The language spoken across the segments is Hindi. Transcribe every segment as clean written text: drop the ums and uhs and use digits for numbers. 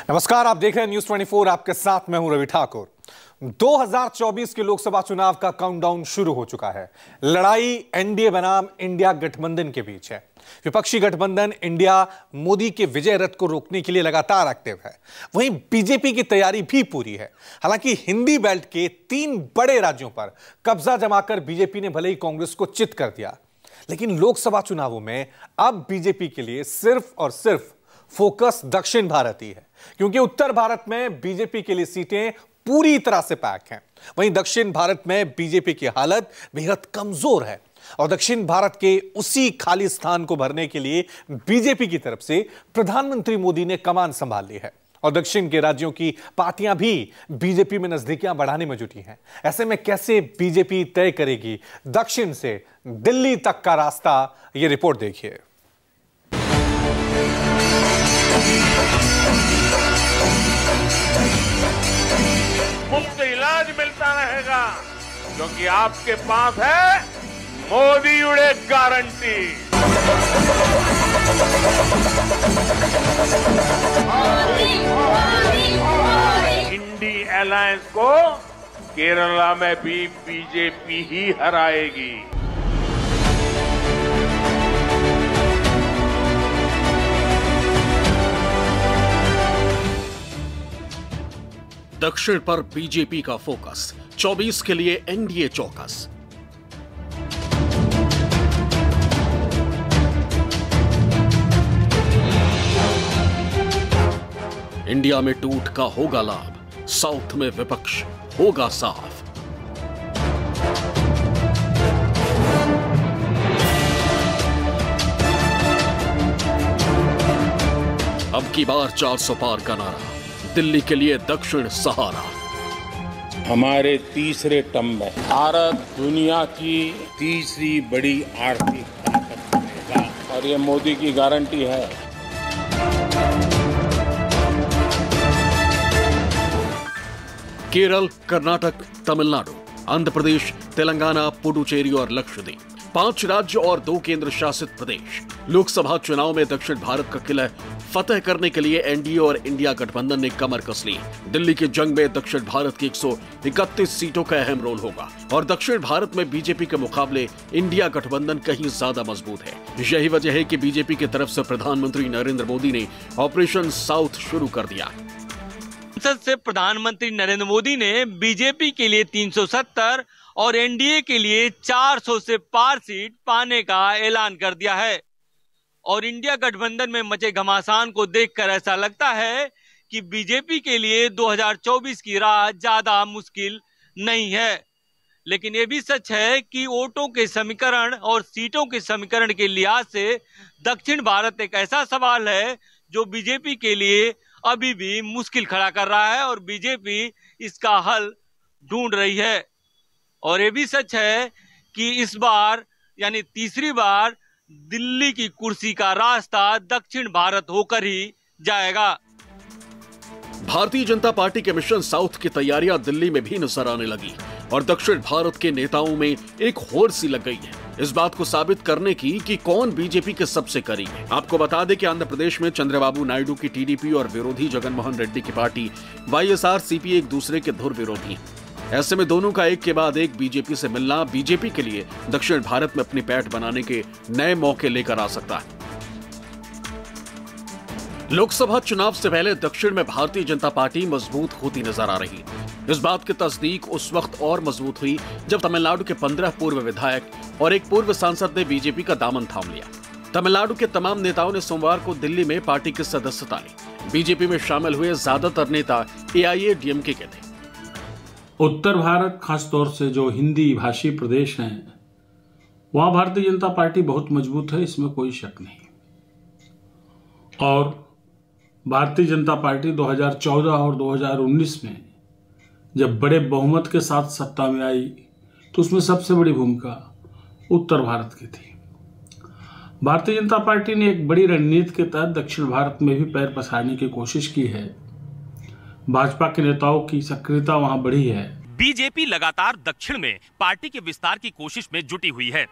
नमस्कार, आप देख रहे हैं न्यूज 24। आपके साथ मैं हूं रवि ठाकुर। 2024 के लोकसभा चुनाव का काउंटडाउन शुरू हो चुका है। लड़ाई एनडीए बनाम इंडिया गठबंधन के बीच है। विपक्षी गठबंधन इंडिया मोदी के विजय रथ को रोकने के लिए लगातार एक्टिव है। वहीं बीजेपी की तैयारी भी पूरी है। हालांकि हिंदी बेल्ट के 3 बड़े राज्यों पर कब्जा जमाकर बीजेपी ने भले ही कांग्रेस को चित कर दिया, लेकिन लोकसभा चुनावों में अब बीजेपी के लिए सिर्फ और सिर्फ फोकस दक्षिण भारत ही है, क्योंकि उत्तर भारत में बीजेपी के लिए सीटें पूरी तरह से पैक हैं। वहीं दक्षिण भारत में बीजेपी की हालत बेहद कमजोर है और दक्षिण भारत के उसी खाली स्थान को भरने के लिए बीजेपी की तरफ से प्रधानमंत्री मोदी ने कमान संभाल ली है और दक्षिण के राज्यों की पार्टियां भी बीजेपी में नजदीकियां बढ़ाने में जुटी हैं। ऐसे में कैसे बीजेपी तय करेगी दक्षिण से दिल्ली तक का रास्ता, यह रिपोर्ट देखिए। मुफ्त इलाज मिलता रहेगा क्योंकि आपके पास है मोदी उड़े गारंटी। इंडी अलायंस को केरला में भी बीजेपी ही हराएगी। दक्षिण पर बीजेपी का फोकस, 24 के लिए एनडीए चौकस। इंडिया में टूट का होगा लाभ, साउथ में विपक्ष होगा साफ। अब की बार 400 पार का नारा, दिल्ली के लिए दक्षिण सहारा। हमारे तीसरे टर्म में भारत दुनिया की तीसरी बड़ी आर्थिक ताकत बनेगा और ये मोदी की गारंटी है। केरल, कर्नाटक, तमिलनाडु, आंध्र प्रदेश, तेलंगाना, पुडुचेरी और लक्षद्वीप, 5 राज्य और 2 केंद्र शासित प्रदेश। लोकसभा चुनाव में दक्षिण भारत का किला फतेह करने के लिए एनडीए और इंडिया गठबंधन ने कमर कस ली। दिल्ली की जंग में दक्षिण भारत की 131 सीटों का अहम रोल होगा और दक्षिण भारत में बीजेपी के मुकाबले इंडिया गठबंधन कहीं ज्यादा मजबूत है। यही वजह है कि बीजेपी की तरफ से प्रधानमंत्री नरेंद्र मोदी ने ऑपरेशन साउथ शुरू कर दिया। संसद से प्रधानमंत्री नरेंद्र मोदी ने बीजेपी के लिए 370 और एनडीए के लिए 400 से पार सीट पाने का ऐलान कर दिया है। और इंडिया गठबंधन में मचे घमासान को देखकर ऐसा लगता है कि बीजेपी के लिए 2024 की राह ज्यादा मुश्किल नहीं है। लेकिन यह भी सच है कि वोटों के समीकरण और सीटों के समीकरण के लिहाज से दक्षिण भारत एक ऐसा सवाल है जो बीजेपी के लिए अभी भी मुश्किल खड़ा कर रहा है और बीजेपी इसका हल ढूंढ रही है। और यह भी सच है कि इस बार यानी तीसरी बार दिल्ली की कुर्सी का रास्ता दक्षिण भारत होकर ही जाएगा। भारतीय जनता पार्टी के मिशन साउथ की तैयारियां दिल्ली में भी नजर आने लगी और दक्षिण भारत के नेताओं में एक होड़ सी लग गई है इस बात को साबित करने की कि कौन बीजेपी के सबसे करीब है। आपको बता दें कि आंध्र प्रदेश में चंद्रबाबू नायडू की टीडीपी और विरोधी जगनमोहन रेड्डी की पार्टी वाईएसआर-सीपी एक दूसरे के धुर विरोधी हैं। ऐसे में दोनों का एक के बाद एक बीजेपी से मिलना बीजेपी के लिए दक्षिण भारत में अपनी पैठ बनाने के नए मौके लेकर आ सकता है। लोकसभा चुनाव से पहले दक्षिण में भारतीय जनता पार्टी मजबूत होती नजर आ रही। इस बात की तस्दीक उस वक्त और मजबूत हुई जब तमिलनाडु के 15 पूर्व विधायक और एक पूर्व सांसद ने बीजेपी का दामन थाम लिया। तमिलनाडु के तमाम नेताओं ने सोमवार को दिल्ली में पार्टी की सदस्यता ली। बीजेपी में शामिल हुए ज्यादातर नेता एआईएडीएमके के थे। उत्तर भारत, खासतौर से जो हिंदी भाषी प्रदेश हैं, वहां भारतीय जनता पार्टी बहुत मजबूत है, इसमें कोई शक नहीं। और भारतीय जनता पार्टी 2014 और 2019 में जब बड़े बहुमत के साथ सत्ता में आई तो उसमें सबसे बड़ी भूमिका उत्तर भारत की थी। भारतीय जनता पार्टी ने एक बड़ी रणनीति के तहत दक्षिण भारत में भी पैर पसारने की कोशिश की है। भाजपा के नेताओं की सक्रियता वहां बढ़ी है। बीजेपी लगातार दक्षिण में पार्टी के विस्तार की कोशिश में जुटी हुई है।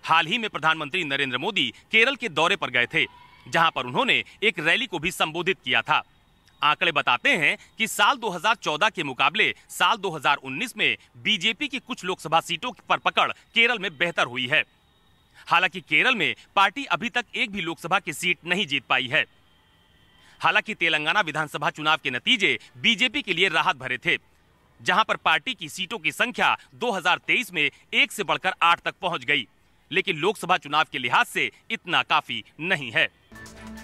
हाल ही में प्रधानमंत्री नरेंद्र मोदी केरल के दौरे पर गए थे, जहां पर उन्होंने एक रैली को भी संबोधित किया था। आंकड़े बताते हैं कि साल 2014 के मुकाबले साल 2019 में बीजेपी की कुछ लोकसभा सीटों पर पकड़ केरल में बेहतर हुई है। हालांकि केरल में पार्टी अभी तक एक भी लोकसभा की सीट नहीं जीत पाई है। हालांकि तेलंगाना विधानसभा चुनाव के नतीजे बीजेपी के लिए राहत भरे थे, जहां पर पार्टी की सीटों की संख्या 2023 में 1 से बढ़कर 8 तक पहुंच गई, लेकिन लोकसभा चुनाव के लिहाज से इतना काफी नहीं है।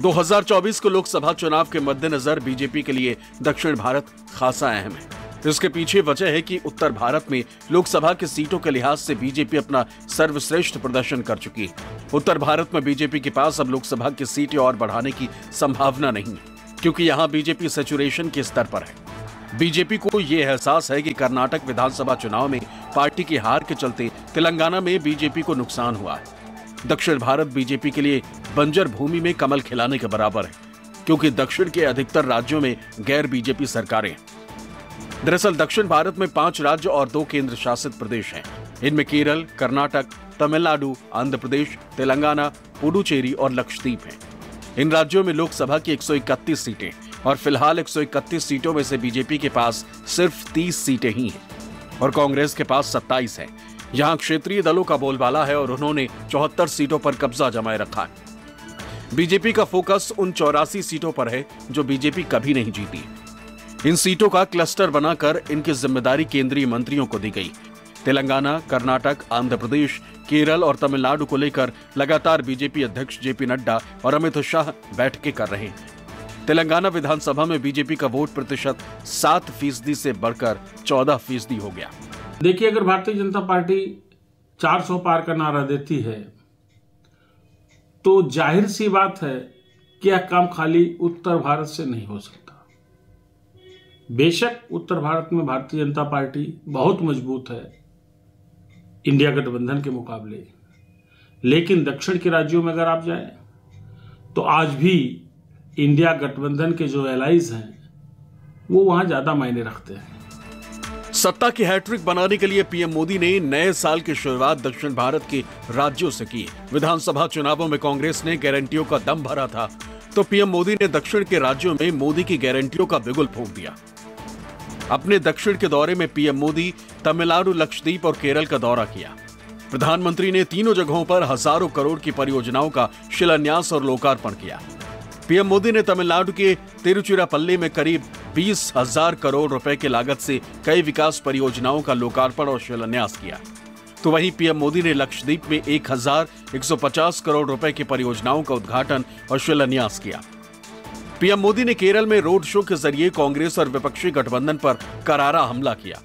2024 को लोकसभा चुनाव के मद्देनजर बीजेपी के लिए दक्षिण भारत खासा अहम है। इसके पीछे वजह है कि उत्तर भारत में लोकसभा की सीटों के लिहाज से बीजेपी अपना सर्वश्रेष्ठ प्रदर्शन कर चुकी है। उत्तर भारत में बीजेपी के पास अब लोकसभा की सीटें और बढ़ाने की संभावना नहीं है, क्योंकि यहां बीजेपी सैचुरेशन के स्तर पर है। बीजेपी को यह एहसास है कि कर्नाटक विधानसभा चुनाव में पार्टी की हार के चलते तेलंगाना में बीजेपी को नुकसान हुआ है। दक्षिण भारत बीजेपी के लिए बंजर भूमि में कमल खिलाने के बराबर है, क्योंकि दक्षिण के अधिकतर राज्यों में गैर बीजेपी सरकारें हैं। दरअसल दक्षिण भारत में 5 राज्य और 2 केंद्र शासित प्रदेश हैं। इनमें केरल, कर्नाटक, तमिलनाडु, आंध्र प्रदेश, तेलंगाना, पुडुचेरी और लक्षद्वीप हैं। इन राज्यों में लोकसभा की 131 सीटें और फिलहाल 131 सीटों में से बीजेपी के पास सिर्फ 30 सीटें ही हैं और कांग्रेस के पास 27 हैं। यहां क्षेत्रीय दलों का बोलबाला है और उन्होंने 74 सीटों पर कब्जा जमाए रखा है। बीजेपी का फोकस उन 84 सीटों पर है जो बीजेपी कभी नहीं जीती। इन सीटों का क्लस्टर बनाकर इनकी जिम्मेदारी केंद्रीय मंत्रियों को दी गई। तेलंगाना, कर्नाटक, आंध्र प्रदेश, केरल और तमिलनाडु को लेकर लगातार बीजेपी अध्यक्ष जेपी नड्डा और अमित शाह बैठकें कर रहे हैं। तेलंगाना विधानसभा में बीजेपी का वोट प्रतिशत 7% से बढ़कर 14% हो गया। देखिए, अगर भारतीय जनता पार्टी 400 पार का नारा देती है तो जाहिर सी बात है कि यह काम खाली उत्तर भारत से नहीं हो सकता। बेशक उत्तर भारत में भारतीय जनता पार्टी बहुत मजबूत है इंडिया गठबंधन के मुकाबले, लेकिन दक्षिण के राज्यों में अगर आप जाएं तो आज भी इंडिया गठबंधन के जो एलाइज हैं वो वहां ज्यादा मायने रखते हैं। सत्ता की हैट्रिक बनाने के लिए पीएम मोदी ने नए साल की शुरुआत दक्षिण भारत के राज्यों से की। विधानसभा चुनावों में कांग्रेस ने गारंटियों का दम भरा था, तो पीएम मोदी ने दक्षिण के राज्यों में मोदी की गारंटियों का बिगुल फूंक दिया। अपने दक्षिण के दौरे में पीएम मोदी तमिलनाडु, लक्षद्वीप और केरल का दौरा किया। प्रधानमंत्री ने तीनों जगहों पर हजारों करोड़ की परियोजनाओं का शिलान्यास और लोकार्पण किया। पीएम मोदी ने तमिलनाडु के तिरुचिरापल्ली में करीब 20,000 करोड़ रुपए की लागत से कई विकास परियोजनाओं का लोकार्पण और शिलान्यास किया। तो वहीं पीएम मोदी ने लक्षद्वीप में 1,150 करोड़ रुपए की परियोजनाओं का उद्घाटन और शिलान्यास किया। पीएम मोदी ने केरल में रोड शो के जरिए कांग्रेस और विपक्षी गठबंधन पर करारा हमला किया।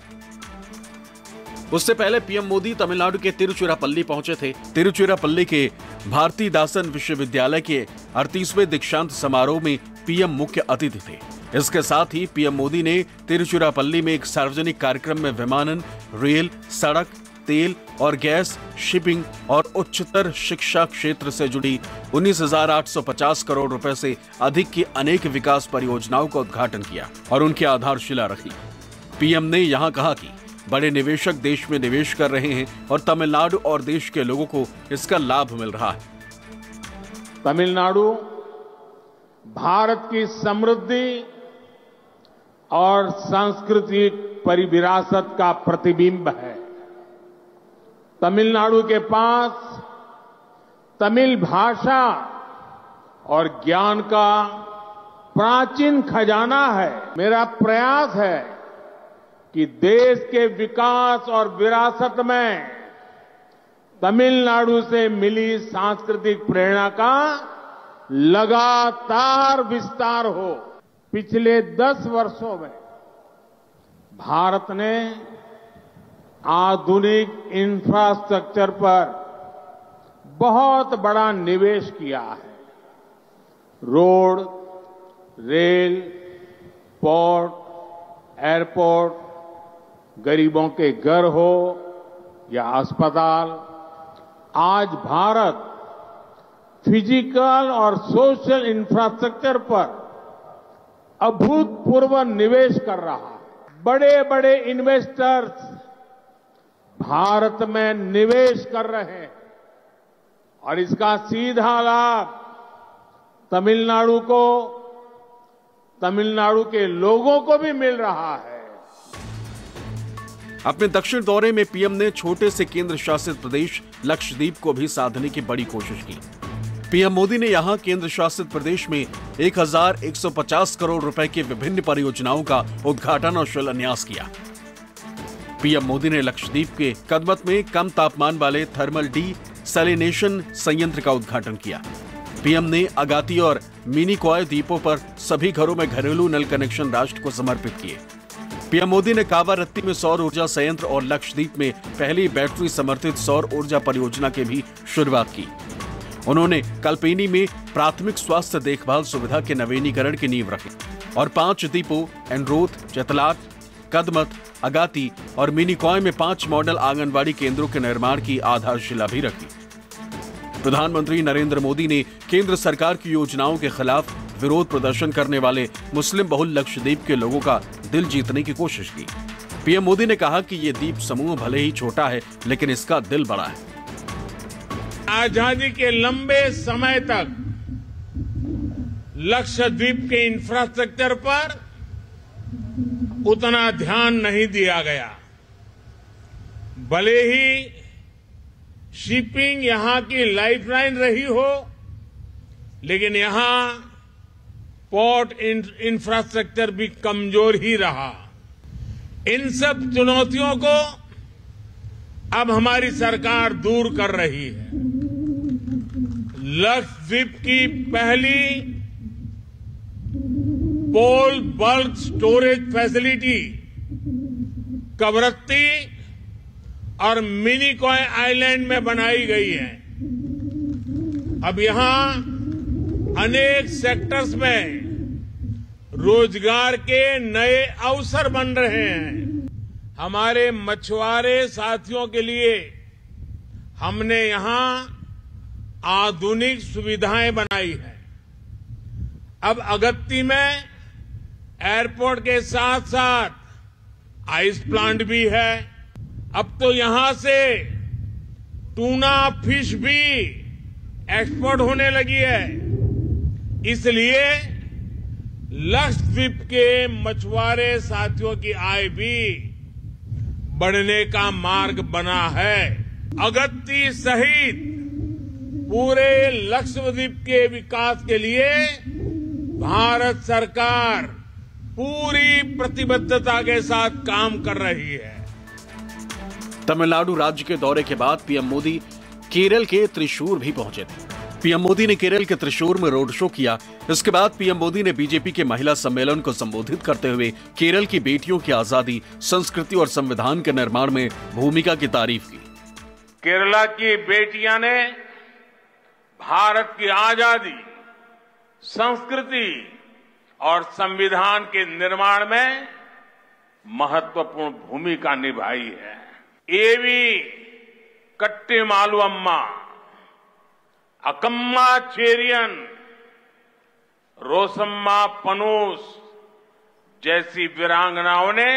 उससे पहले पीएम मोदी तमिलनाडु के तिरुचिरापल्ली पहुंचे थे। तिरुचिरापल्ली के भारतीदासन विश्वविद्यालय के 38वें दीक्षांत समारोह में पीएम मुख्य अतिथि थे। इसके साथ ही पीएम मोदी ने तिरुचिरापल्ली में एक सार्वजनिक कार्यक्रम में विमानन, रेल, सड़क, तेल और गैस, शिपिंग और उच्चतर शिक्षा क्षेत्र से जुड़ी 19,850 करोड़ रुपए से अधिक की अनेक विकास परियोजनाओं का उद्घाटन किया और उनकी आधारशिला रखी। पीएम ने यहां कहा कि बड़े निवेशक देश में निवेश कर रहे हैं और तमिलनाडु और देश के लोगों को इसका लाभ मिल रहा है। तमिलनाडु भारत की समृद्धि और सांस्कृतिक परिविरासत का प्रतिबिंब है। तमिलनाडु के पास तमिल भाषा और ज्ञान का प्राचीन खजाना है। मेरा प्रयास है कि देश के विकास और विरासत में तमिलनाडु से मिली सांस्कृतिक प्रेरणा का लगातार विस्तार हो। पिछले 10 वर्षों में भारत ने आधुनिक इंफ्रास्ट्रक्चर पर बहुत बड़ा निवेश किया है। रोड, रेल, पोर्ट, एयरपोर्ट, गरीबों के घर हो या अस्पताल, आज भारत फिजिकल और सोशल इंफ्रास्ट्रक्चर पर अभूतपूर्व निवेश कर रहा है। बड़े बड़े इन्वेस्टर्स भारत में निवेश कर रहे हैं और इसका सीधा लाभ तमिलनाडु को तमिलनाडु के लोगों को भी मिल रहा है। अपने दक्षिण दौरे में पीएम ने छोटे से केंद्र शासित प्रदेश लक्षद्वीप को भी साधने की बड़ी कोशिश की। पीएम मोदी ने यहां केंद्र शासित प्रदेश में 1150 करोड़ रुपए की विभिन्न परियोजनाओं का उद्घाटन और शिलान्यास किया। पीएम मोदी ने लक्षद्वीप के कदमत में कम तापमान वाले थर्मल डीसैलिनेशन संयंत्र का उद्घाटन किया। पीएम ने अगाती और मिनिकॉय द्वीपों पर सभी घरों में घरेलू नल कनेक्शन राष्ट्र को समर्पित किए। पीएम मोदी ने कावारत्ती में सौर ऊर्जा संयंत्र और लक्षद्वीप में पहली बैटरी समर्थित सौर ऊर्जा परियोजना की भी शुरुआत की। उन्होंने कल्पेनी में प्राथमिक स्वास्थ्य देखभाल सुविधा के नवीनीकरण की नींव रखी और 5 द्वीपों एंड्रोथ, चतलाट, कदमत, अगाती और मिनिकॉय में 5 मॉडल आंगनबाड़ी केंद्रों के निर्माण की आधारशिला भी रखी। प्रधानमंत्री नरेंद्र मोदी ने केंद्र सरकार की योजनाओं के खिलाफ विरोध प्रदर्शन करने वाले मुस्लिम बहुल लक्षद्वीप के लोगों का दिल जीतने की कोशिश की। पीएम मोदी ने कहा कि ये द्वीप समूह भले ही छोटा है, लेकिन इसका दिल बड़ा है। आजादी के लंबे समय तक लक्षद्वीप के इंफ्रास्ट्रक्चर पर उतना ध्यान नहीं दिया गया। भले ही शिपिंग यहां की लाइफलाइन रही हो, लेकिन यहां पोर्ट इंफ्रास्ट्रक्चर भी कमजोर ही रहा। इन सब चुनौतियों को अब हमारी सरकार दूर कर रही है। लक्षद्वीप की पहली पोल बल्क स्टोरेज फैसिलिटी कवरत्ती और मिनिकॉय आइलैंड में बनाई गई है। अब यहां अनेक सेक्टर्स में रोजगार के नए अवसर बन रहे हैं। हमारे मछुआरे साथियों के लिए हमने यहां आधुनिक सुविधाएं बनाई है। अब अगत्ती में एयरपोर्ट के साथ साथ आइस प्लांट भी है। अब तो यहां से टूना फिश भी एक्सपोर्ट होने लगी है। इसलिए लक्षद्वीप के मछुआरे साथियों की आय भी बढ़ने का मार्ग बना है। अगत्ती सहित पूरे लक्षद्वीप के विकास के लिए भारत सरकार पूरी प्रतिबद्धता के साथ काम कर रही है। तमिलनाडु राज्य के दौरे के बाद पीएम मोदी केरल के त्रिशूर भी पहुंचे थे। पीएम मोदी ने केरल के त्रिशूर में रोड शो किया। इसके बाद पीएम मोदी ने बीजेपी के महिला सम्मेलन को संबोधित करते हुए केरल की बेटियों की आजादी, संस्कृति और संविधान के निर्माण में भूमिका की तारीफ की। केरला की बेटियां ने भारत की आजादी, संस्कृति और संविधान के निर्माण में महत्वपूर्ण भूमिका निभाई है। एवी कट्टीमालु अम्मा, अकम्मा चेरियन, रोसम्मा पनूस जैसी वीरांगनाओं ने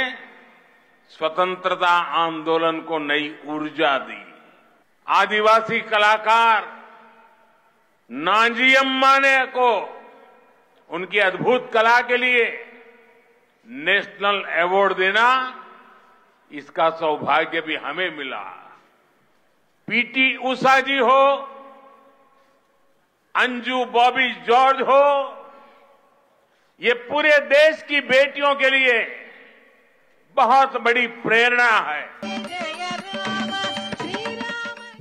स्वतंत्रता आंदोलन को नई ऊर्जा दी। आदिवासी कलाकार नांजी अम्मा को उनकी अद्भुत कला के लिए नेशनल अवार्ड देना, इसका सौभाग्य भी हमें मिला। पीटी उषा जी हो, अंजू बॉबी जॉर्ज हो, ये पूरे देश की बेटियों के लिए बहुत बड़ी प्रेरणा है।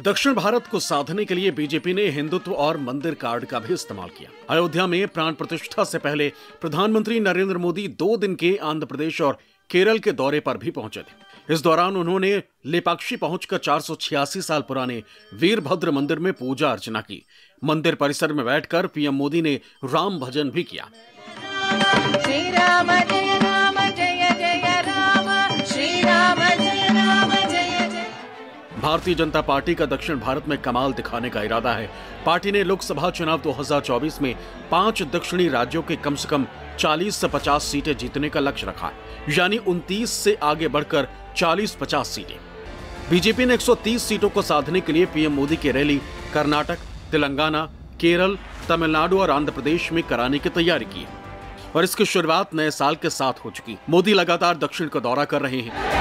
दक्षिण भारत को साधने के लिए बीजेपी ने हिंदुत्व और मंदिर कार्ड का भी इस्तेमाल किया। अयोध्या में प्राण प्रतिष्ठा से पहले प्रधानमंत्री नरेंद्र मोदी 2 दिन के आंध्र प्रदेश और केरल के दौरे पर भी पहुंचे थे। इस दौरान उन्होंने लेपाक्षी पहुंचकर 486 साल पुराने वीरभद्र मंदिर में पूजा अर्चना की। मंदिर परिसर में बैठकर पीएम मोदी ने राम भजन भी किया। श्री राम जय राम जय जय राम, श्री राम जय राम जय जय। भारतीय जनता पार्टी का दक्षिण भारत में कमाल दिखाने का इरादा है। पार्टी ने लोकसभा चुनाव 2024 में 5 दक्षिणी राज्यों के कम से कम 40 से 50 सीटें जीतने का लक्ष्य रखा है, यानी 29 से आगे बढ़कर 40-50 सीटें। बीजेपी ने 130 सीटों को साधने के लिए पीएम मोदी की रैली कर्नाटक, तेलंगाना, केरल, तमिलनाडु और आंध्र प्रदेश में कराने की तैयारी की है। और इसकी शुरुआत नए साल के साथ हो चुकी। मोदी लगातार दक्षिण का दौरा कर रहे हैं।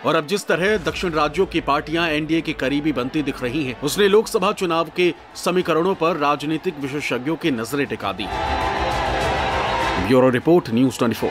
और अब जिस तरह दक्षिण राज्यों की पार्टियां एनडीए की करीबी बनती दिख रही हैं, उसने लोकसभा चुनाव के समीकरणों पर राजनीतिक विशेषज्ञों की नजरें टिका दी। Bureau report, news 24।